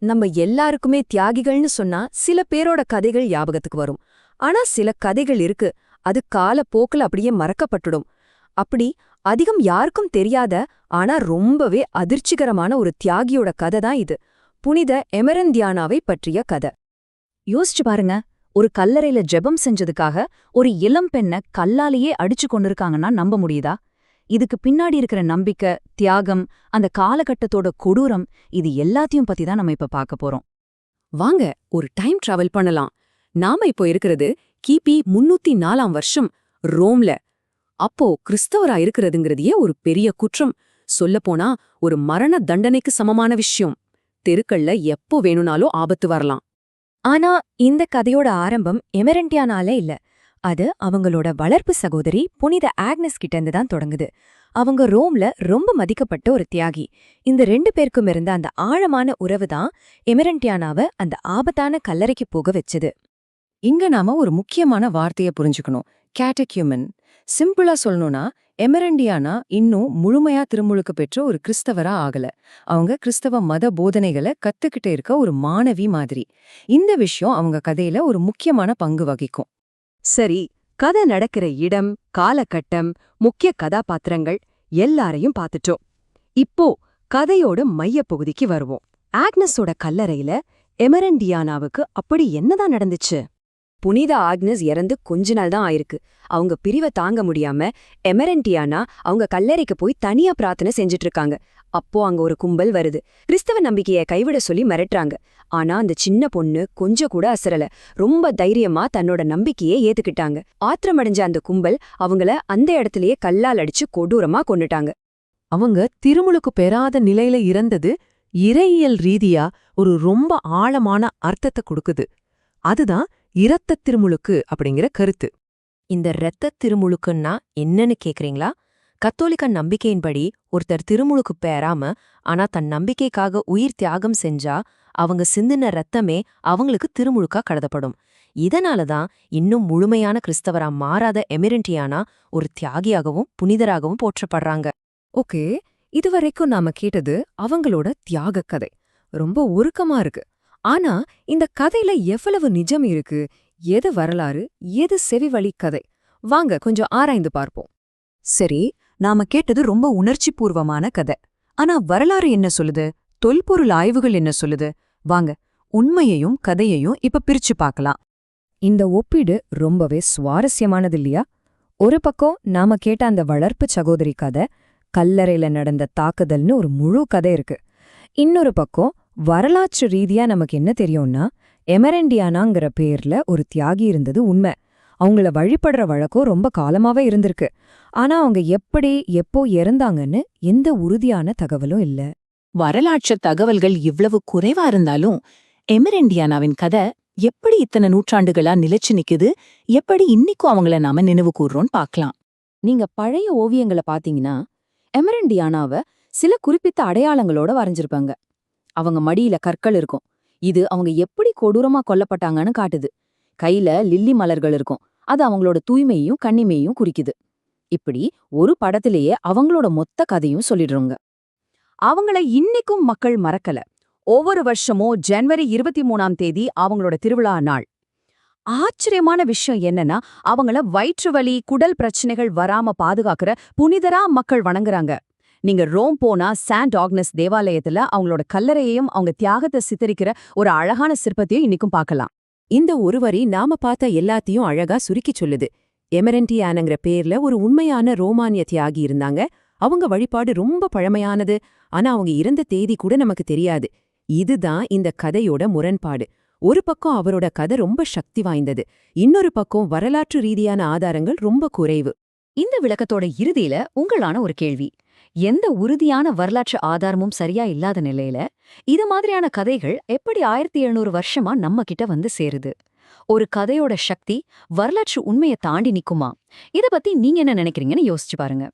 நம்ம எல்லாருக்குமே தியாகிகள்னு சொன்னா சில பேரோட கதைகள் ஞாபகத்துக்கு வரும். ஆனா சில கதைகள் இருக்கு, அது காலப்போக்குல அப்படியே மறக்கப்பட்டுடும். அப்படி அதிகம் யாருக்கும் தெரியாத ஆனா ரொம்பவே அதிர்ச்சிகரமான ஒரு தியாகியோட கதை தான் இது. புனித எமரந்தியானாவை பற்றிய கதை. யோசிச்சு பாருங்க, ஒரு கல்லறையில ஜெபம் செஞ்சதுக்காக ஒரு இளம் பெண்ண கல்லாலேயே அடிச்சு கொண்டிருக்காங்கன்னா நம்ப முடியுதா? இதுக்கு பின்னாடி இருக்கிற நம்பிக்கை, தியாகம், அந்த காலகட்டத்தோட கொடூரம், இது எல்லாத்தையும் பத்தி தான் நம்ம இப்ப பார்க்க போறோம். வாங்க ஒரு டைம் டிராவல் பண்ணலாம். நாம இப்போ இருக்கிறது கிபி 304 வருஷம் ரோம்ல. அப்போ கிறிஸ்தவரா இருக்கிறதுங்கிறதையே ஒரு பெரிய குற்றம். சொல்லப்போனா ஒரு மரண தண்டனைக்கு சமமான விஷயம். தெருக்கள்ல எப்போ வேணும்னாலும் ஆபத்து வரலாம். ஆனா இந்த கதையோட ஆரம்பம் எமரண்டியானால இல்ல. அது அவங்களோட வளர்ப்பு சகோதரி புனித ஆக்னஸ் கிட்டேருந்து தான் தொடங்குது. அவங்க ரோம்ல ரொம்ப மதிக்கப்பட்ட ஒரு தியாகி. இந்த 2 பேருக்கும் இருந்த அந்த ஆழமான உறவு தான் எமரண்டியானாவ அந்த ஆபத்தான கல்லறைக்கு போக வச்சது. இங்க நாம ஒரு முக்கியமான வார்த்தைய புரிஞ்சுக்கணும். கேட்டக்யூமன். சிம்பிளா சொல்லணும்னா, எமரண்டியானா இன்னும் முழுமையா திருமுழுக்கு பெற்ற ஒரு கிறிஸ்தவரா ஆகல. அவங்க கிறிஸ்தவ மத போதனைகளை கத்துக்கிட்டு இருக்க ஒரு மாணவி மாதிரி. இந்த விஷயம் அவங்க கதையில ஒரு முக்கியமான பங்கு வகிக்கும். சரி, கதை நடக்கிற இடம், காலகட்டம், முக்கிய கதாபாத்திரங்கள் எல்லாரையும் பார்த்துட்டோம். இப்போ கதையோட மையப்பகுதிக்கு வருவோம். ஆக்னஸோட கல்லறையில எமரண்டியானாவுக்கு அப்படி என்னதான் நடந்துச்சு? புனித ஆக்னஸ் இறந்து கொஞ்ச நாள் தான் ஆயிருக்கு. அவங்க பிரிவை தாங்க முடியாம எமரண்டியானா அவங்க கல்லறைக்கு போய் தனியா பிரார்த்தனை செஞ்சுட்டு இருக்காங்க. அப்போ அங்க ஒரு கும்பல் வருது. கிறிஸ்தவ நம்பிக்கையை கைவிட சொல்லி மிரட்டுறாங்க. ஆனா அந்த சின்ன பொண்ணு கொஞ்சம் கூட அசரல. ரொம்ப தைரியமா தன்னோட நம்பிக்கையே ஏத்துக்கிட்டாங்க. ஆத்திரமடைஞ்ச அந்த கும்பல் அவங்கள அந்த இடத்திலேயே கல்லால் அடிச்சு கொடூரமா கொன்னுட்டாங்க. அவங்க திருமுழுக்கு பெறாத நிலையில இறந்தது இறையியல் ரீதியா ஒரு ரொம்ப ஆழமான அர்த்தத்தை கொடுக்குது. அதுதான் இரத்த திருமுழுக்கு அப்படிங்கிற கருத்து. இந்த இரத்த திருமுழுக்குன்னா என்னன்னு கேக்குறீங்களா? கத்தோலிக்க நம்பிக்கையின்படி ஒருத்தர் திருமுழுக்கு பெறாம ஆனா தன் நம்பிக்கைக்காக உயிர் தியாகம் செஞ்சா அவங்க சிந்தின ரத்தமே அவங்களுக்கு திருமுழுக்கா கருதப்படும். இதனாலதான் இன்னும் முழுமையான கிறிஸ்தவரா மாறாத எமரண்டியானா ஒரு தியாகியாகவும் புனிதராகவும் போற்றப்படுறாங்க. ஓகே, இதுவரைக்கும் நாம கேட்டது அவங்களோட தியாக கதை. ரொம்ப உருக்கமா இருக்கு. ஆனா இந்த கதையில எவ்வளவு நிஜம் இருக்கு, எது வரலாறு, எது செவிவழி கதை? வாங்க கொஞ்சம் ஆராய்ந்து பார்ப்போம். சரி, நாம கேட்டது ரொம்ப உணர்ச்சி பூர்வமான கதை. ஆனா வரலாறு என்ன சொல்லுது? தொல்பொருள் ஆய்வுகள் என்ன சொல்லுது? வாங்க உண்மையையும் கதையையும் இப்ப பிரிச்சு பார்க்கலாம். இந்த ஒப்பீடு ரொம்பவே சுவாரஸ்யமானது இல்லையா? ஒரு பக்கம் நாம கேட்ட அந்த வளர்ப்பு சகோதரி கதை, கல்லறையில நடந்த தாக்குதல்னு ஒரு முழு கதை இருக்கு. இன்னொரு பக்கம் வரலாற்று ரீதியா நமக்கு என்ன தெரியும்னா, எமரண்டியானாங்கிற பேர்ல ஒரு தியாகி இருந்தது உண்மை. அவங்கள வழிபடுற வழக்கம் ரொம்ப காலமாவே இருந்திருக்கு. ஆனா அவங்க எப்படி எப்போ இறந்தாங்கன்னு எந்த உறுதியான தகவலும் இல்ல. வரலாற்று தகவல்கள் இவ்வளவு குறைவா இருந்தாலும் எமரண்டியானாவின் கதை எப்படி இத்தனை நூற்றாண்டுகளா நிலைச்சு நிக்குது, எப்படி இன்னிக்கும் அவங்கள நாம நினைவு கூர்றோம்னு பார்க்கலாம். நீங்க பழைய ஓவியங்களை பாத்தீங்கன்னா எமரண்டியானாவ சில குறிப்பிட்ட அடையாளங்களோட வரைஞ்சிருப்பாங்க. அவங்க மடியில கற்கள் இருக்கும். இது அவங்க எப்படி கொடூரமா கொல்லப்பட்டாங்கன்னு காட்டுது. கையில லில்லி மலர்கள் இருக்கும். அது அவங்களோட தூய்மையையும் கண்ணிமையையும் குறிக்குது. இப்படி ஒரு படத்திலேயே அவங்களோட மொத்த கதையும் சொல்லிடுறோங்க. அவங்கள இன்னிக்கும் மக்கள் மறக்கல. ஒவ்வொரு வருஷமும் ஜனவரி 23ஆம் தேதி அவங்களோட திருவிழா நாள். ஆச்சரியமான விஷயம் என்னன்னா, அவங்கள வயிற்று வலி, குடல் பிரச்சனைகள் வராம பாதுகாக்கிற புனிதரா மக்கள் வணங்குறாங்க. நீங்க ரோம் போனா சாண்ட் ஆக்னஸ் தேவாலயத்துல அவங்களோட கல்லறையையும் அவங்க தியாகத்தை சித்தரிக்கிற ஒரு அழகான சிற்பத்தையும் இன்னைக்கும் பார்க்கலாம். இந்த ஒரு வரி நாம பார்த்த எல்லாத்தையும் அழகா சுருக்கி சொல்லுது. எமரண்டியானாங்கிற பேர்ல ஒரு உண்மையான ரோமானிய தியாகி இருந்தாங்க. அவங்க வழிபாடு ரொம்ப பழமையானது. ஆனா அவங்க இறந்த தேதி கூட நமக்கு தெரியாது. இதுதான் இந்த கதையோட முரண்பாடு. ஒரு பக்கம் அவரோட கதை ரொம்ப சக்தி வாய்ந்தது, இன்னொரு பக்கம் வரலாற்று ரீதியான ஆதாரங்கள் ரொம்ப குறைவு. இந்த விளக்கத்தோட இறுதியில உங்களான ஒரு கேள்வி. எந்த உறுதியான வரலாற்று ஆதாரமும் சரியா இல்லாத நிலையில இது மாதிரியான கதைகள் எப்படி 1700 வருஷமா நம்ம கிட்ட வந்து சேருது? ஒரு கதையோட சக்தி வரலாற்று உண்மையை தாண்டி நிக்குமா? இத பத்தி நீங்க என்ன நினைக்கிறீங்கன்னு யோசிச்சு பாருங்க.